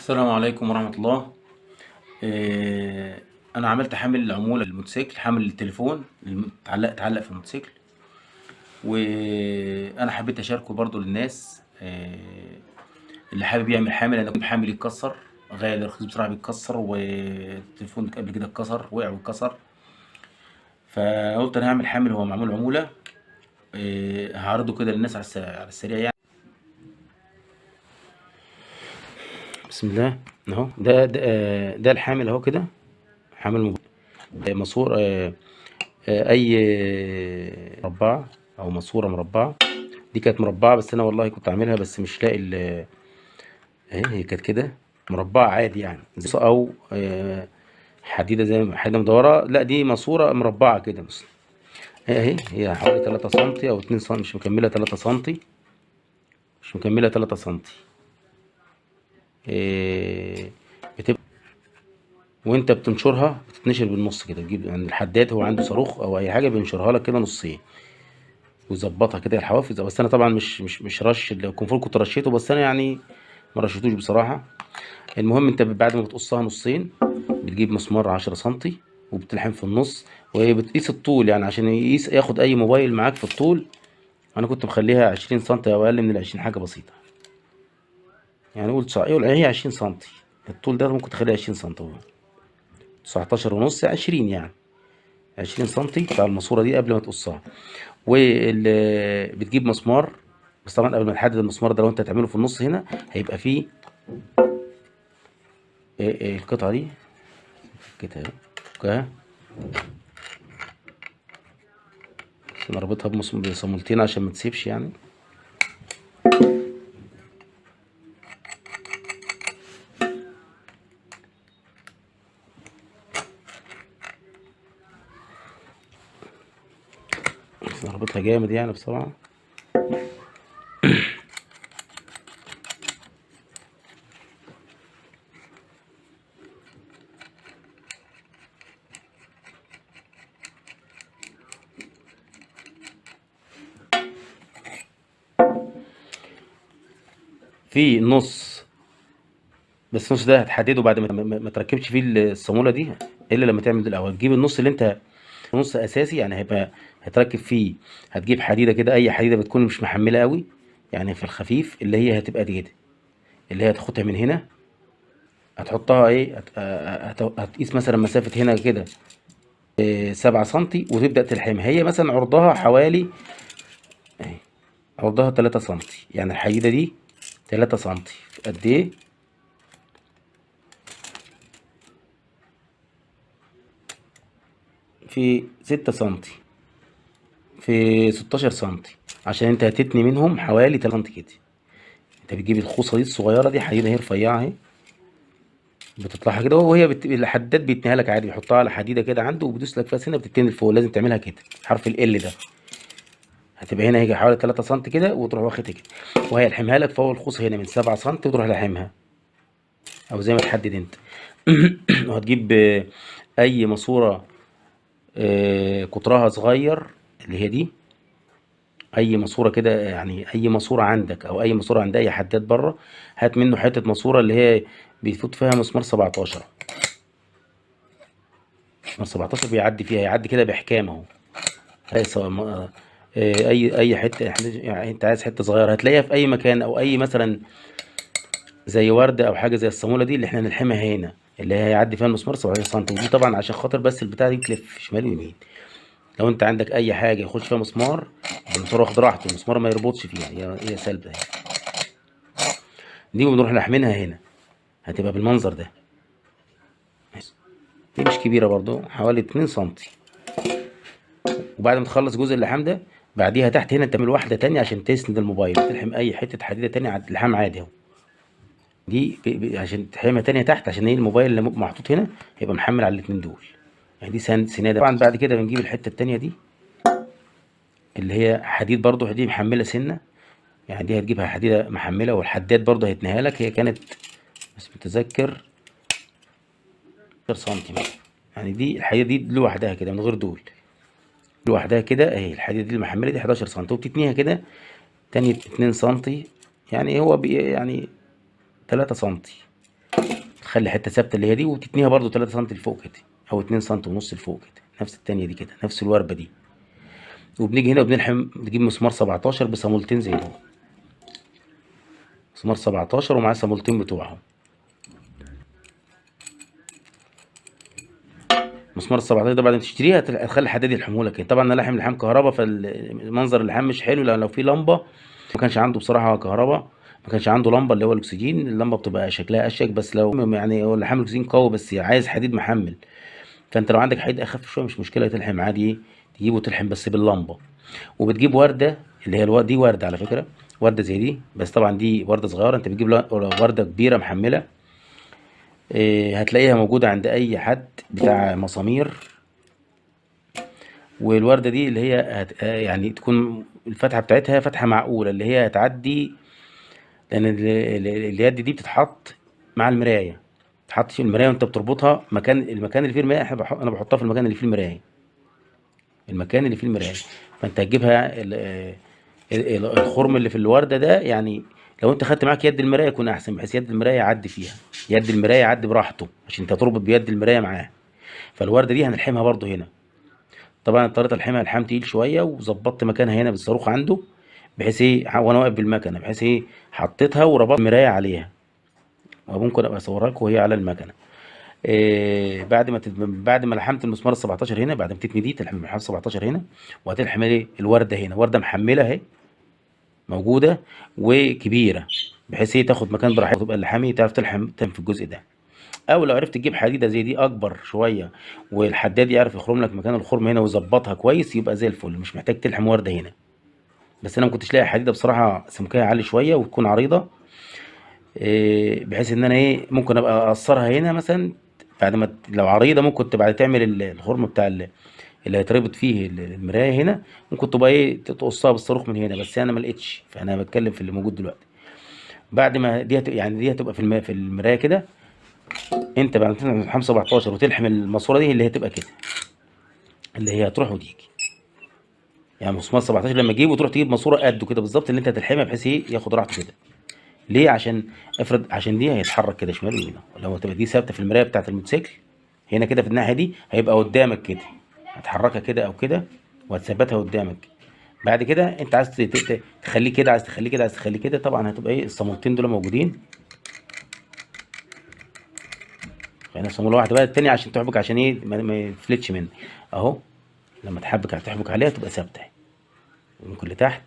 السلام عليكم ورحمة الله. أنا عملت حامل عمولة للموتوسيكل، حامل التليفون اتعلق في الموتوسيكل، وأنا حبيت أشاركه برضو للناس اللي حابب يعمل حامل. أنا كنت حامل يتكسر غالي رخيص بصراحة، بيتكسر، والتليفون قبل كده اتكسر، وقع واتكسر. فقلت أنا هعمل حامل هو معمول عمولة، هعرضه كده للناس على السريع يعني. بسم الله. اهو ده الحامل اهو كده، حامل ماسورة، اي مربعة او ماسورة مربعة. دي كانت مربعة، بس انا والله كنت عاملها بس مش لاقي اهي هي كانت كده مربعة عادي يعني، او حديدة زي حديدة مدورة. لا دي ماسورة مربعة كده بس. اهي هي حوالي 3 سنتي او 2 سنتي، مش مكملة 3 سنتي، مش مكملة 3 سنتي. بتبقى وانت بتنشرها بتتنشر بالنص كده، تجيب يعني الحداد هو عنده صاروخ او اي حاجة بينشرها لك كده نصين ويظبطها كده الحوافز. بس انا طبعا مش رش الكونفور، كنت رشيته بس انا يعني ما رشيتوش بصراحه. المهم انت بعد ما بتقصها نصين بتجيب مسمار 10 سنتي وبتلحم في النص، وهي بتقيس الطول يعني عشان ياخد اي موبايل معاك في الطول. انا كنت مخليها 20 سنتي او اقل من ال 20، حاجه بسيطه يعني. قول هي 20 سنتي الطول ده، ممكن تخليها 20 سنتي، 19 ونص، 20 يعني، 20 سنتي بتاع الماسوره دي قبل ما تقصها. بتجيب مسمار، بس طبعا قبل ما تحدد المسمار ده لو انت هتعمله في النص هنا هيبقى فيه القطعه دي كده اهي، عشان اربطها بصامولتين عشان ما تسيبش يعني. عشان اربطها جامد يعني بصراحه. في نص، بس النص ده هتحدده بعد ما تركبش فيه الصاموله دي، الا لما تعمل ده الاول. تجيب النص اللي انت نص اساسي يعني هيبقى هتركب فيه. هتجيب حديده كده، اي حديده بتكون مش محمله قوي يعني، في الخفيف، اللي هي هتبقى دي كده، اللي هي هتاخدها من هنا، هتحطها ايه، هتقيس مثلا مسافه هنا كده 7 سنتي، وتبدا تلحمها. هي مثلا عرضها حوالي اهي، عرضها 3 سنتي يعني. الحديده دي 3 سنتي في قد ايه، في 6 سنتي، في 16 سنتي، عشان انت هتتني منهم حوالي 3 سنتي كده. انت بتجيب الخوصه دي الصغيره دي، حديده اهي رفيعه اهي، بتطلعها كده، وهي الحداد بيتنيها لك عادي، بيحطها على حديده كده عنده وبيدوس لك فيها سنه بتتني لفوق. لازم تعملها كده، حرف ال ده هتبقى هنا هيجي حوالي 3 سنتي كده، وتروح واخدها كده وهي لحمها لك فوق الخوصه هنا من 7 سنتي، وتروح لحمها او زي ما تحدد انت. وهتجيب اي ماسوره قطرها صغير، اللي هي دي، اي ماسوره كده يعني، اي ماسوره عندك او اي ماسوره عند اي حداد بره، هات منه حته ماسوره اللي هي بيفوت فيها مسمار 17. مسمار 17 بيعدي فيها، يعدي كده باحكام اهو. اي حته يعني، انت عايز حته صغيره هتلاقيها في اي مكان، او اي مثلا زي ورده او حاجه زي الصاموله دي اللي احنا نلحمها هنا، اللي هي هيعدي فيها المسمار 17 سم. ودي طبعا عشان خاطر بس البتاعه دي تلف شمال ويمين. لو انت عندك اي حاجه يخش فيها مسمار، المسمار واخد راحته، المسمار ما يربطش فيها، هي سالبه اهي. دي بنروح لاحمينها هنا، هتبقى بالمنظر ده. دي مش كبيره برضو، حوالي 2 سنتي. وبعد ما تخلص جزء اللحام ده، بعديها تحت هنا تعمل واحده تانية عشان تسند الموبايل، تلحم اي حته حديده تانية على اللحام عادي اهو. دي عشان تحمها تانية تحت، عشان ايه، الموبايل اللي محطوط هنا هيبقى محمل على الاتنين دول يعني. دي سناده. طبعا بعد كده بنجيب الحته التانية دي اللي هي حديد برضو، حديد محمله سنه يعني. دي هتجيبها حديده محمله، والحداد برضو هيتنيها لك. هي كانت بس متذكر 10 سنتي مثلا يعني. دي الحديده دي لوحدها كده من غير دول، لوحدها كده اهي. الحديده دي المحمله دي 11 سنتي، وبتتنيها كده تاني 2 سنتي يعني. هو يعني 3 سنتي تخلي حته ثابته اللي هي دي، وتتنيها برضو 3 سم لفوق كده، او 2 سم ونص لفوق كده، نفس التانية دي كده، نفس الوربه دي. وبنيجي هنا وبنلحم، نجيب مسمار 17 بصامولتين زي دول، مسمار 17 ومعاه صامولتين بتوعه. مسمار ال 17 ده بعد ما تشتريها هتخلي الحداد يلحمه لك. طبعا انا لاحم لحام كهرباء، فالمنظر اللحام مش حلو. لو في لمبه، ما كانش عنده بصراحه كهرباء، ما كانش عنده لمبه اللي هو الاكسجين، اللمبه بتبقى شكلها اشيك. بس لو يعني هو اللحام الاكسجين قوي بس عايز حديد محمل، فانت لو عندك حديد اخف شويه مش مشكله، تلحم عادي ايه، تجيبه وتلحم بس باللمبه. وبتجيب ورده، اللي هي دي ورده على فكره، ورده زي دي، بس طبعا دي ورده صغيره. انت بتجيب ورده كبيره محمله، هتلاقيها موجوده عند اي حد بتاع مسامير. والورده دي اللي هي يعني تكون الفتحه بتاعتها فتحه معقوله، اللي هي هتعدي، لان اليد دي بتتحط مع المرايه، تحط في المرايه وانت بتربطها. المكان اللي فيه المرايه انا بحطها في المكان اللي فيه المرايه، المكان اللي فيه المرايه. فانت هتجيبها الخرم اللي في الورده ده، يعني لو انت خدت معاك يد المرايه يكون احسن، بحيث يد المرايه يعدي فيها، يد المرايه يعدي براحته، عشان انت تربط بيد المرايه معاه. فالورده دي هنلحمها برضو هنا. طبعا اضطريت الحمها لحام تقيل شويه، وظبطت مكانها هنا بالصاروخ عنده، بحيث ايه وانا واقف بالمكنه، بحيث ايه حطيتها وربطت المرايه عليها، وممكن ابقى اصورها لكم وهي على المكنه. إيه بعد ما لحمت المسمار ال 17 هنا، بعد ما تتني دي تلحم المسمار 17 هنا، وهتلحم ايه الورده هنا، ورده محمله اهي موجوده وكبيره، بحيث ايه تاخد مكان براحتها، وتبقى اللحامي تعرف تلحم في الجزء ده. او لو عرفت تجيب حديده زي دي اكبر شويه، والحداد يعرف يخرم لك مكان الخرم هنا ويظبطها كويس، يبقى زي الفل، مش محتاج تلحم ورده هنا. بس انا ما كنتش لاقي حديده بصراحه سمكها عالي شويه وتكون عريضه، بحيث ان انا ايه ممكن ابقى اقصرها هنا مثلا. بعد ما لو عريضه ممكن تبقى تعمل الخرم بتاع اللي هيتربط فيه المرايه هنا، ممكن تبقى ايه تقصها بالصاروخ من هنا، بس انا ما لقيتش، فانا بتكلم في اللي موجود دلوقتي. بعد ما دي يعني دي هتبقى في المرايه كده. انت بعد ما تلحم 17 وتلحم الماسوره دي اللي هي تبقى كده، اللي هي هتروح وتيجي. يعني مسمار 17 لما تجيبه وتروح تجيب ماسوره قده كده بالظبط اللي انت هتلحمها، بحيث ايه ياخد راحته كده. ليه؟ عشان افرض عشان دي هيتحرك كده شمال ويمين، لو تبقى دي ثابته في المرايه بتاعه الموتوسيكل هنا كده في الناحيه دي، هيبقى قدامك كده، هتحركها كده او كده وهتثبتها قدامك. بعد كده انت عايز تخليه كده، عايز تخليه كده، عايز تخليه كده، طبعا هتبقى ايه الصامولتين دول موجودين. يعني صاموله واحده بقى التانية عشان تحبك، عشان ايه ما يفلتش منك اهو. لما تحبك عليها تبقى ثابته، ممكن لتحت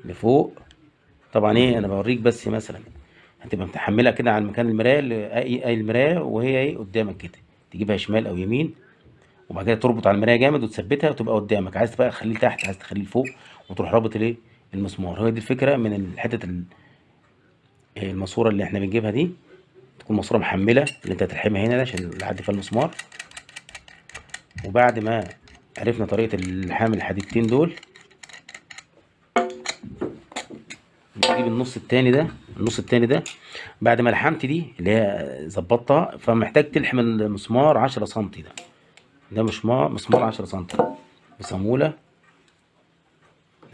لفوق. طبعا ايه انا بوريك بس مثلا، هتبقى متحملها كده على مكان المرايه، اي المرايه، وهي ايه قدامك كده، تجيبها شمال او يمين، وبعد كده تربط على المرايه جامد وتثبتها وتبقى قدامك. عايز بقى تخليه تحت، عايز تخليه فوق، وتروح رابط الايه المسمار. هي دي الفكره من حته الماسوره اللي احنا بنجيبها دي، تكون ماسوره محمله اللي انت هتلحمها هنا عشان يعدي فيها المسمار. وبعد ما عرفنا طريقه اللحام الحديدتين دول، نجيب النص التاني ده بعد ما لحمت دي اللي هي ظبطتها، فمحتاج تلحم المسمار 10 سم. ده مسمار 10 سم بصامولة.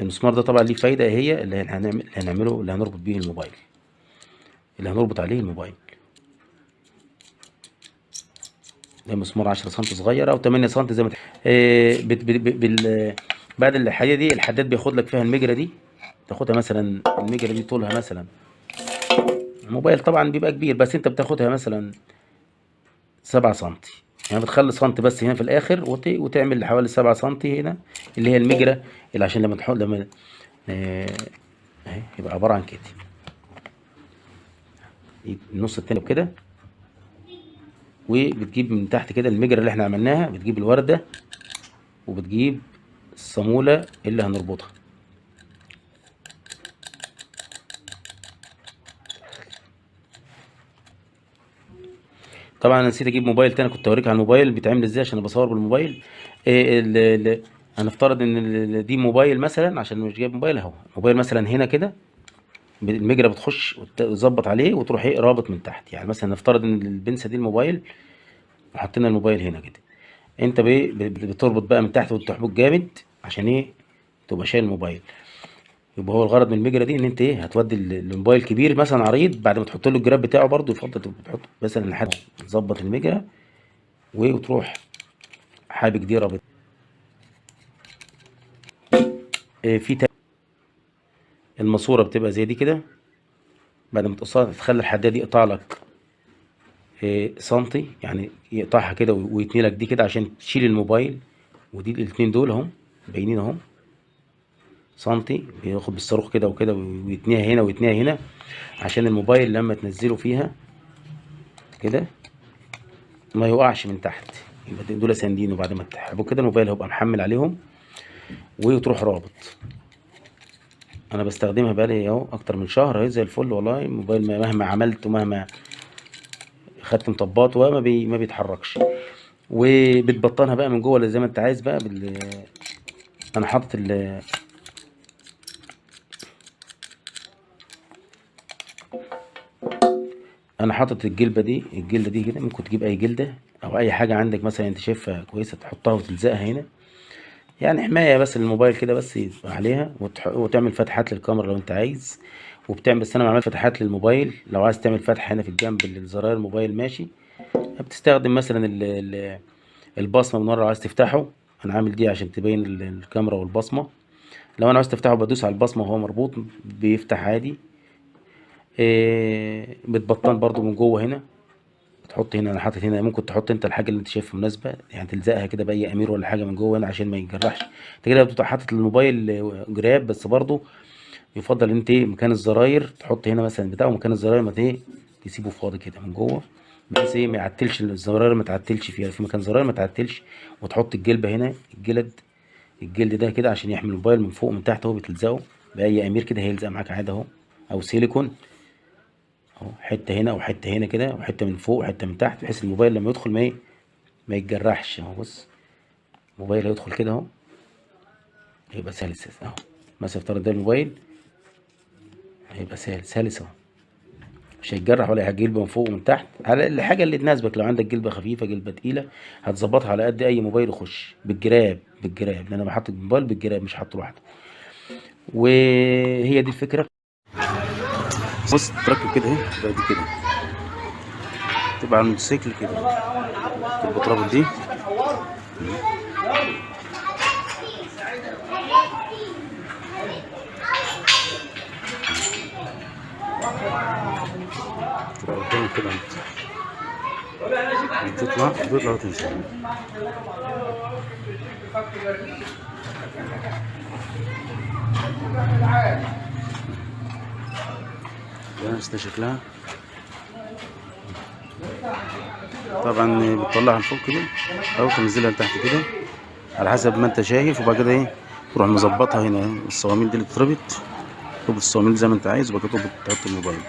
المسمار ده طبعا ليه فايدة، هي اللي هنعمله اللي هنربط بيه الموبايل، اللي هنربط عليه الموبايل. ده مسمار 10 سم صغير او 8 سم زي ما بعد الحاجة دي الحداد بياخد لك فيها المجرة دي، تاخدها مثلا المجرة دي طولها مثلا، الموبايل طبعا بيبقى كبير، بس انت بتاخدها مثلا 7 سم. يعني بتخلي سنتي بس هنا في الاخر، وتعمل حوالي 7 سم هنا اللي هي المجرة، اللي عشان لما تحط اهي يبقى عبارة عن كده. النص التاني بكده، وبتجيب من تحت كده المجرة اللي احنا عملناها، بتجيب الوردة وبتجيب الصامولة اللي هنربطها. طبعا انا نسيت اجيب موبايل تاني، كنت اوريك على الموبايل بيتعمل ازاي عشان بصور بالموبايل. هنفترض ان دي موبايل مثلا، عشان مش جايب موبايل اهو، موبايل مثلا هنا كده، المجرة بتخش وتظبط عليه وتروح ايه رابط من تحت. يعني مثلا نفترض ان البنسة دي الموبايل، وحطينا الموبايل هنا كده، انت بتربط بقى من تحت وتحبك جامد عشان ايه تبقى شايل الموبايل. يبقى هو الغرض من المجرة دي ان انت ايه هتودي الموبايل كبير مثلا عريض، بعد ما تحط له الجراب بتاعه برضه يفضل تحط مثلا لحد تظبط المجرة وتروح حابك دي رابط. في الماسورة بتبقى زي دي كده، بعد ما تقصها تخلي الحدادة دي يقطع لك سنتي، يعني يقطعها كده ويتني لك دي كده عشان تشيل الموبايل. ودي الاتنين دول اهم باينين اهم سنتي، بياخد بالصاروخ كده وكده ويتنيها هنا ويتنيها هنا عشان الموبايل لما تنزله فيها كده ما يقعش من تحت. يبقى دول ساندين، وبعد ما تسحبوا كده الموبايل هيبقى محمل عليهم وتروح رابط. انا بستخدمها بقالي اهو اكتر من شهر اهي زي الفل والله. الموبايل مهما عملت ومهما خدت مطبات ما بيتحركش. وبتبطنها بقى من جوه زي ما انت عايز بقى انا حاطط انا حاطط الجلده دي كده. ممكن تجيب اي جلده او اي حاجه عندك مثلا انت شايفها كويسه تحطها وتلزقها هنا، يعني حمايه بس للموبايل كده بس يبقى عليها. وتعمل فتحات للكاميرا لو انت عايز، وبتعمل بس انا بعمل فتحات للموبايل. لو عايز تعمل فتحه هنا في الجنب للزراير الموبايل ماشي. بتستخدم مثلا البصمه من ورا لو عايز تفتحه. انا عامل دي عشان تبين الكاميرا والبصمه. لو انا عايز تفتحه بدوس على البصمه وهو مربوط بيفتح عادي. بتبطن برضو من جوه هنا. تحط هنا، انا حاطط هنا، ممكن تحط انت الحاجه اللي انت شايفها مناسبه، يعني تلزقها كده باي امير ولا حاجه من جوه هنا عشان ما يتجرحش. انت كده بتبقى حاطط الموبايل جراب بس. برضو يفضل ان انت مكان الزراير تحط هنا مثلا بتاع، ومكان الزراير ما تسيبه فاضي كده من جوه، بحيث ما يعتلش الزراير، ما تعتلش فيها في مكان زراير ما تعتلش. وتحط الجلبه هنا، الجلد ده كده عشان يحمي الموبايل من فوق ومن تحت. اهو بتلزقه باي امير كده هيلزق معاك عادي اهو، او سيليكون اهو. حته هنا وحته هنا كده، وحته من فوق وحته من تحت، بحيث الموبايل لما يدخل ما يتجرحش اهو. بص الموبايل هيدخل كده اهو، هيبقى سلس اهو. مثلا افترض ده الموبايل هيبقى سلس اهو، مش هيتجرح ولا جلبه من فوق ومن تحت، على الحاجه اللي تناسبك. لو عندك جلبه خفيفه جلبه تقيله هتظبطها على قد اي موبايل يخش بالجراب. لان انا بحط الموبايل بالجراب مش حاطه لوحده. وهي دي الفكره. بص تركب كده اهي، تبقى دي كده تبقى على الموتوسيكل كده، تبقى رابط دي تبقى قدامك كده، تطلع وتنزل. ده شكلها طبعا بتطلعها لفوق كده او تنزلها لتحت كده على حسب ما انت شايف. وبعد كده تروح مظبطها هنا الصواميل دي اللي تتربط، تربط الصواميل زي ما انت عايز، وبعد كده تحط الموبايل.